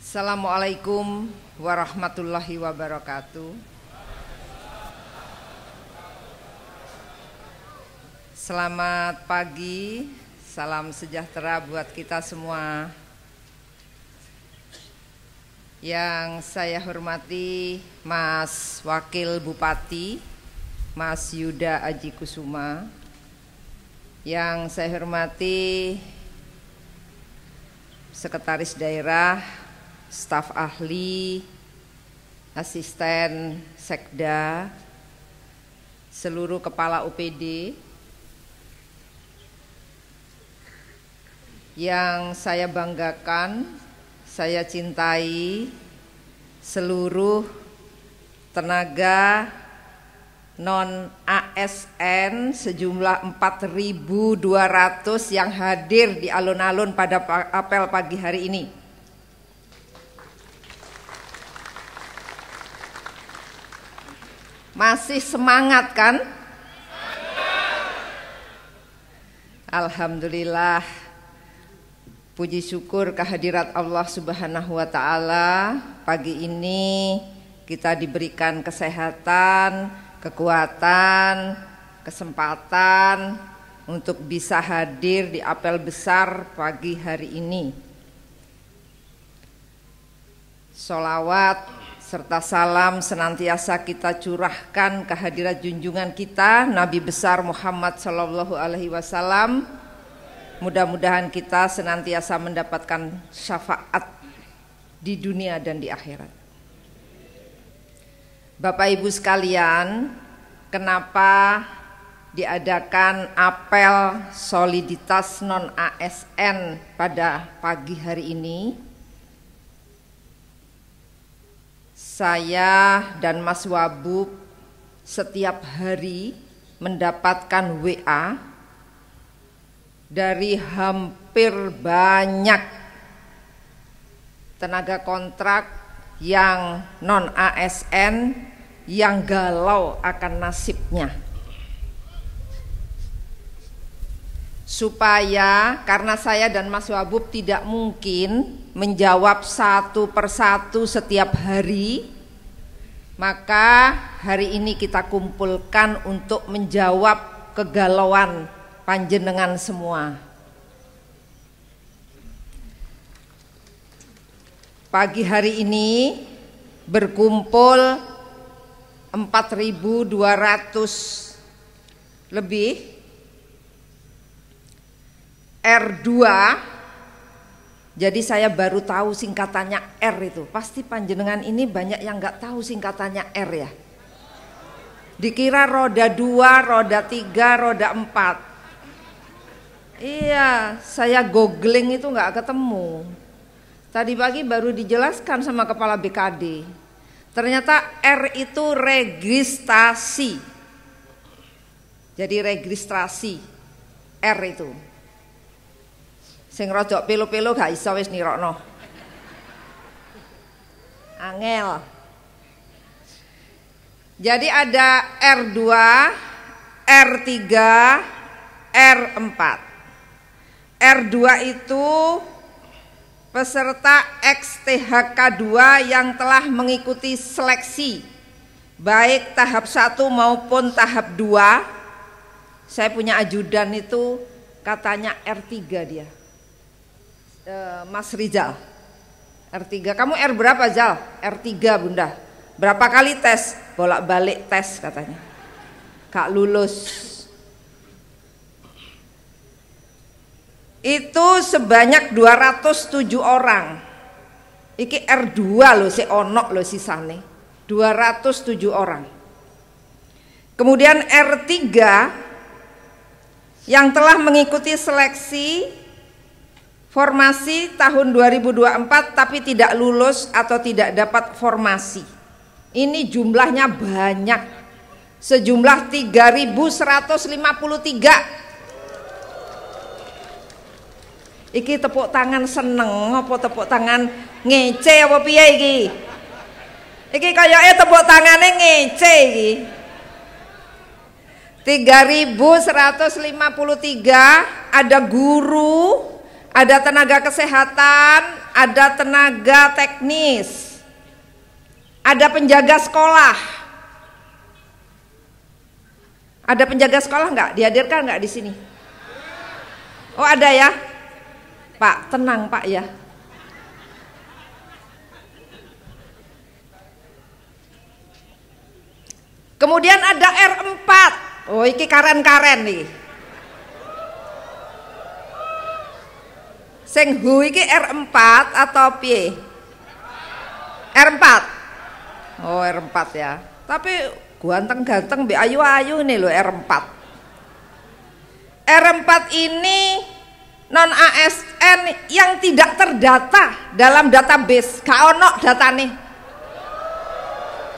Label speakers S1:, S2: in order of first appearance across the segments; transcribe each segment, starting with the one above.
S1: Assalamualaikum warahmatullahi wabarakatuh. Selamat pagi, salam sejahtera buat kita semua. Yang saya hormati Mas Wakil Bupati, Mas Yuda Aji Kusuma. Yang saya hormati Sekretaris Daerah, staf ahli, asisten sekda, seluruh kepala UPD. Yang saya banggakan, saya cintai seluruh tenaga non ASN sejumlah 4.200 yang hadir di alun-alun pada apel pagi hari ini. Masih semangat kan? Alhamdulillah, puji syukur kehadirat Allah Subhanahu wa Ta'ala. Pagi ini kita diberikan kesehatan, kekuatan, kesempatan untuk bisa hadir di apel besar pagi hari ini. Sholawat serta salam senantiasa kita curahkan kehadirat junjungan kita Nabi besar Muhammad Sallallahu Alaihi Wasallam. Mudah-mudahan kita senantiasa mendapatkan syafaat di dunia dan di akhirat. Bapak Ibu sekalian, kenapa diadakan apel soliditas non ASN pada pagi hari ini? Saya dan Mas Wabub setiap hari mendapatkan WA dari hampir banyak tenaga kontrak yang non ASN yang galau akan nasibnya. Supaya karena saya dan Mas Wabub tidak mungkin menjawab satu persatu setiap hari, maka hari ini kita kumpulkan untuk menjawab kegalauan panjenengan semua. Pagi hari ini berkumpul 4.200 lebih R2. Jadi saya baru tahu singkatannya R itu. Pasti panjenengan ini banyak yang nggak tahu singkatannya R ya. Dikira roda 2, roda 3, roda 4. Iya, saya googling itu nggak ketemu. Tadi pagi baru dijelaskan sama kepala BKD. Ternyata R itu registrasi. Jadi registrasi R itu. Sing rodok pelo-pelo gak iso wis nirokno. Angel. Jadi ada R2, R3, R4. R2 itu peserta XTHK2 yang telah mengikuti seleksi baik tahap 1 maupun tahap 2. Saya punya ajudan itu katanya R3 dia. Mas Rizal R3, kamu R berapa Zal? R3 Bunda. Berapa kali tes? Bolak-balik tes katanya, gak lulus. Itu sebanyak 207 orang. Iki R2 loh, si onok loh sisane 207 orang. Kemudian R3 yang telah mengikuti seleksi formasi tahun 2024 tapi tidak lulus atau tidak dapat formasi. Ini jumlahnya banyak, sejumlah 3.153. Iki tepuk tangan seneng apa tepuk tangan ngece apa piye iki? Iki kayaknya tepuk tangannya ngece iki. 3.153 ada guru, ada tenaga kesehatan, ada tenaga teknis, ada penjaga sekolah. Ada penjaga sekolah nggak? Dihadirkan nggak di sini? Oh ada ya, Pak, tenang Pak ya. Kemudian ada R4. Oh iki karen-karen nih. Sing hu iki R4 atau piye? R4. Oh R4 ya. Tapi ganteng-ganteng mbek ayu-ayu ini loh R4. R4 ini non ASN yang tidak terdata dalam database. Gak ono datane.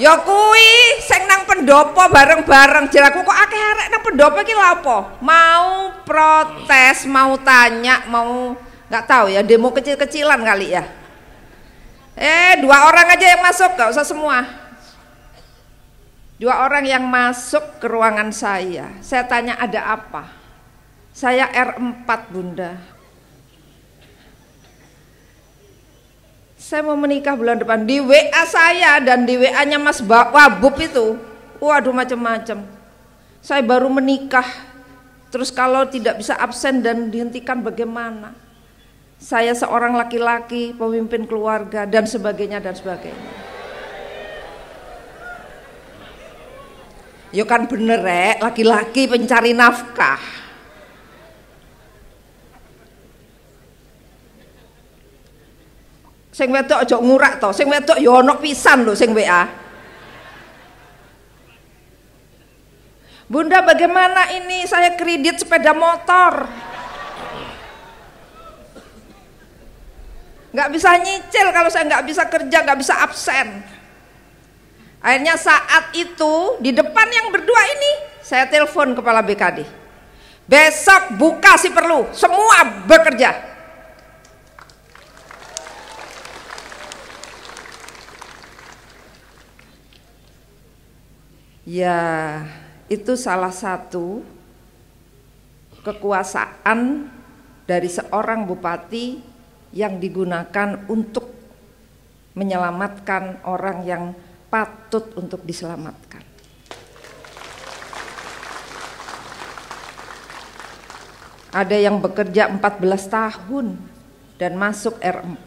S1: Ya kuwi sing nang pendopo bareng-bareng jeraku kok akeh arek nang pendopo iki lha apa? Mau protes, mau tanya, mau nggak tahu ya, demo kecil-kecilan kali ya. 2 orang aja yang masuk, gak usah semua. 2 orang yang masuk ke ruangan saya tanya ada apa? Saya R4 Bunda. Saya mau menikah bulan depan. Di WA saya dan di WA-nya Mas Wabub itu, waduh macam-macam. Saya baru menikah, terus kalau tidak bisa absen dan dihentikan bagaimana? Saya seorang laki-laki, pemimpin keluarga dan sebagainya dan sebagainya. Ya kan bener laki-laki pencari nafkah. Sing wedok aja ngurak to, sing wedok ya ono pisan lho sing WA. Bunda bagaimana ini saya kredit sepeda motor. Nggak bisa nyicil kalau saya nggak bisa kerja, nggak bisa absen. Akhirnya saat itu di depan yang berdua ini saya telepon kepala BKD. Besok buka si perlu, semua bekerja. Ya, itu salah satu kekuasaan dari seorang bupati yang digunakan untuk menyelamatkan orang yang patut untuk diselamatkan. Ada yang bekerja 14 tahun dan masuk R4.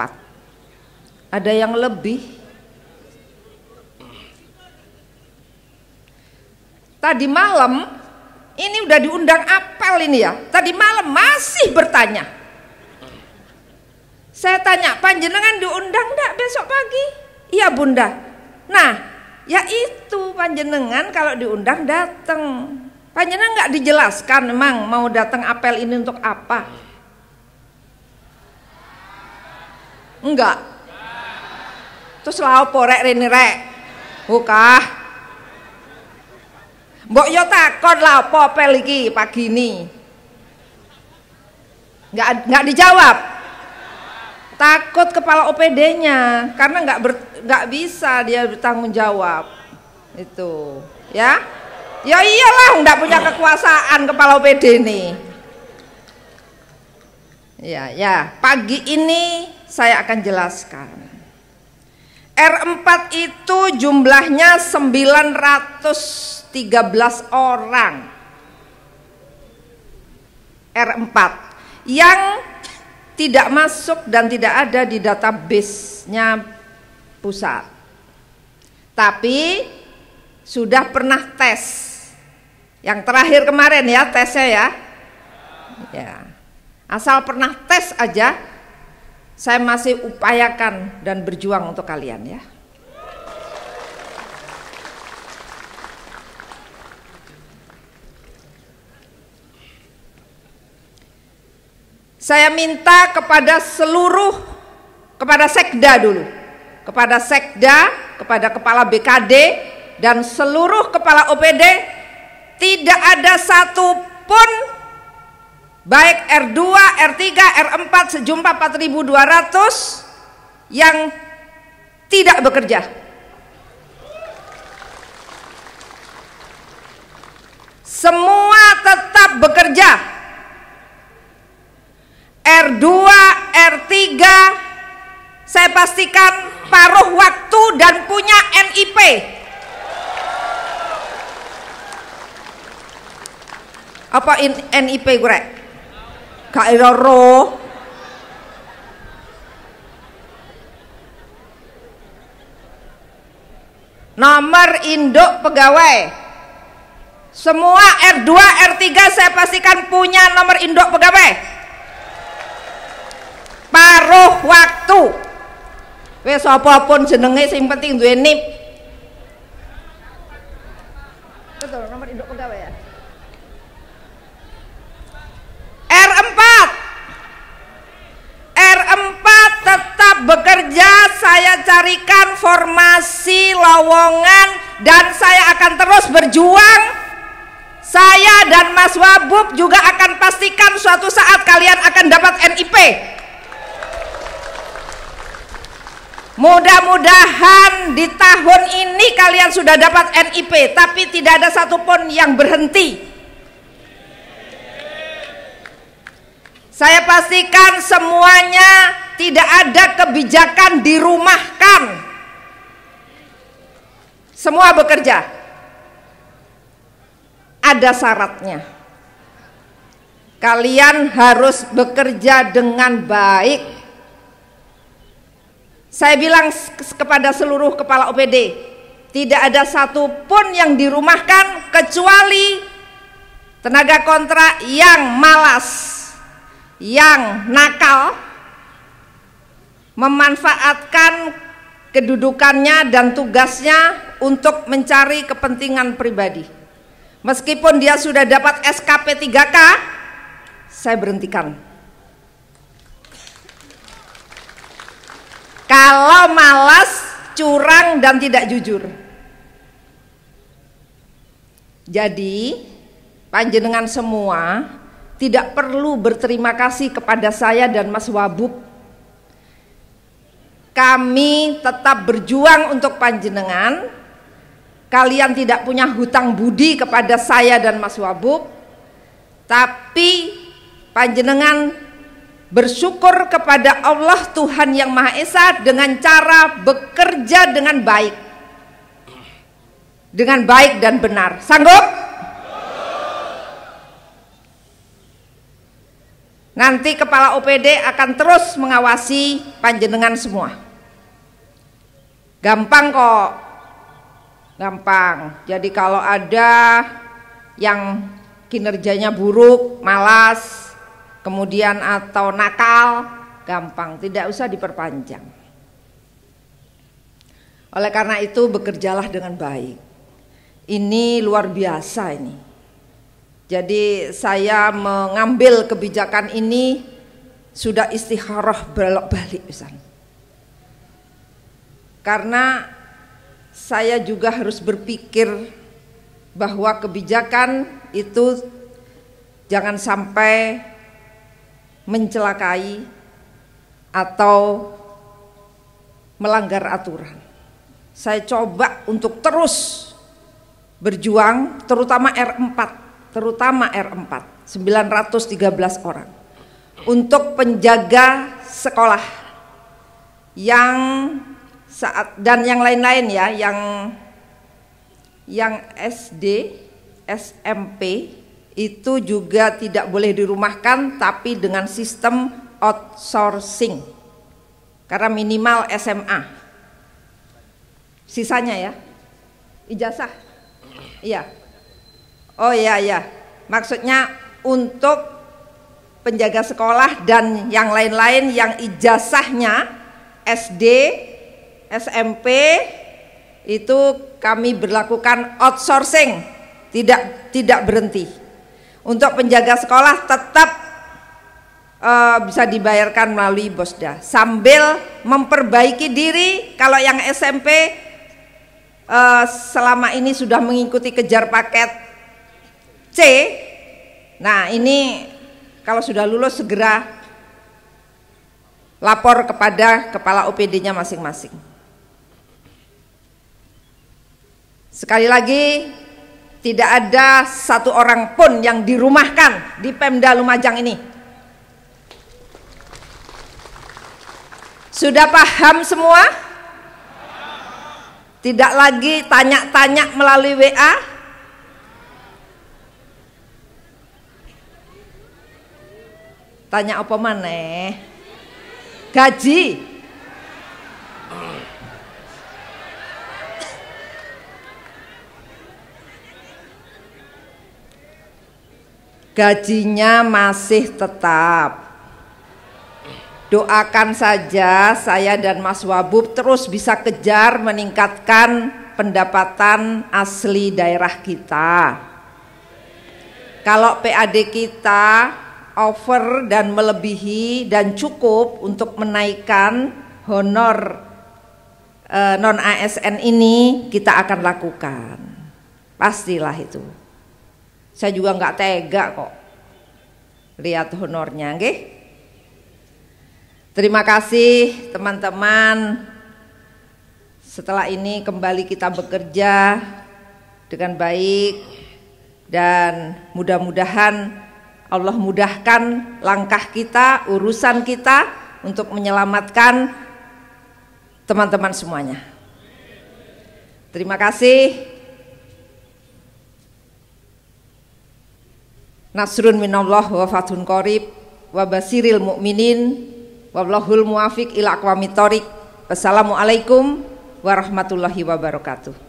S1: Ada yang lebih. Tadi malam ini udah diundang apel ini ya. Tadi malam masih bertanya. Saya tanya, panjenengan diundang enggak besok pagi? Iya Bunda. Nah, ya itu panjenengan kalau diundang datang. Panjenengan enggak dijelaskan memang mau datang apel ini untuk apa? Enggak. Terus lha opo rek rene rek? Bukah. Mbok yo takon lah apa apel iki pagi ini. Enggak dijawab. Takut kepala OPD-nya karena enggak bisa dia bertanggung jawab. Itu, ya. Ya iyalah enggak punya kekuasaan kepala OPD ini. Ya, pagi ini saya akan jelaskan. R4 itu jumlahnya 913 orang. R4 yang tidak masuk dan tidak ada di database-nya pusat. Tapi sudah pernah tes. Yang terakhir kemarin ya tesnya ya. Ya. Asal pernah tes aja, saya masih upayakan dan berjuang untuk kalian ya. Saya minta kepada Sekda dulu, kepada Sekda, kepada kepala BKD dan seluruh kepala OPD, tidak ada satupun baik R2, R3, R4 sejumlah 4.200 yang tidak bekerja. Semua tetap bekerja. R2, R3 saya pastikan paruh waktu dan punya NIP. Apa NIP gue? Gak ero. Nomor induk pegawai. Semua R2, R3 saya pastikan punya nomor induk pegawai. Paruh waktu. Wes apapun jenenge sing penting duwe NIP. Betul, nomor induk pegawai ya. R4 tetap bekerja, saya carikan formasi lowongan dan saya akan terus berjuang. Saya dan Mas Wabub juga akan pastikan suatu saat kalian akan dapat NIP. Mudah-mudahan di tahun ini kalian sudah dapat NIP, tapi tidak ada satupun yang berhenti. Saya pastikan semuanya tidak ada kebijakan dirumahkan. Semua bekerja. Ada syaratnya. Kalian harus bekerja dengan baik. Saya bilang kepada seluruh kepala OPD, tidak ada satupun yang dirumahkan kecuali tenaga kontrak yang malas, yang nakal, memanfaatkan kedudukannya dan tugasnya untuk mencari kepentingan pribadi. Meskipun dia sudah dapat SKP 3K, saya berhentikan. Kalau malas, curang dan tidak jujur. Jadi, panjenengan semua tidak perlu berterima kasih kepada saya dan Mas Wabub. Kami tetap berjuang untuk panjenengan. Kalian tidak punya hutang budi kepada saya dan Mas Wabub, tapi panjenengan bersyukur kepada Allah Tuhan Yang Maha Esa dengan cara bekerja dengan baik dan benar. Sanggup? Nanti kepala OPD akan terus mengawasi panjenengan semua. Gampang kok, gampang. Jadi kalau ada yang kinerjanya buruk, malas, kemudian atau nakal, gampang, tidak usah diperpanjang. Oleh karena itu bekerjalah dengan baik. Ini luar biasa ini. Jadi saya mengambil kebijakan ini sudah istikharah bolak-balik Ustaz. Karena saya juga harus berpikir bahwa kebijakan itu jangan sampai mencelakai atau melanggar aturan. Saya coba untuk terus berjuang, terutama R4, 913 orang untuk penjaga sekolah yang saat dan yang lain-lain ya, yang SD, SMP itu juga tidak boleh dirumahkan, tapi dengan sistem outsourcing karena minimal SMA. Sisanya ya ijazah. Iya. Oh iya, maksudnya untuk penjaga sekolah dan yang lain-lain yang ijazahnya SD, SMP itu kami berlakukan outsourcing, tidak berhenti. Untuk penjaga sekolah tetap bisa dibayarkan melalui Bosda sambil memperbaiki diri. Kalau yang SMP selama ini sudah mengikuti kejar paket C. Nah ini kalau sudah lulus segera lapor kepada kepala OPD-nya masing-masing. Sekali lagi, tidak ada satu orang pun yang dirumahkan di Pemda Lumajang ini. Sudah paham semua? Tidak lagi tanya-tanya melalui WA? Tanya apa maneh? Gaji. Gajinya masih tetap. Doakan saja saya dan Mas Wabub terus bisa kejar meningkatkan pendapatan asli daerah kita. Kalau PAD kita over dan melebihi dan cukup untuk menaikkan honor non ASN ini, kita akan lakukan. Pastilah itu. Saya juga nggak tega kok lihat honornya, nggih. Terima kasih teman-teman. Setelah ini kembali kita bekerja dengan baik dan mudah-mudahan Allah mudahkan langkah kita, urusan kita untuk menyelamatkan teman-teman semuanya. Terima kasih. Nasrun minallah wa fathun qarib wa basiril mu'minin. Wallahul muwafiq ila aqwamit thoriq. Wassalamualaikum warahmatullahi wabarakatuh.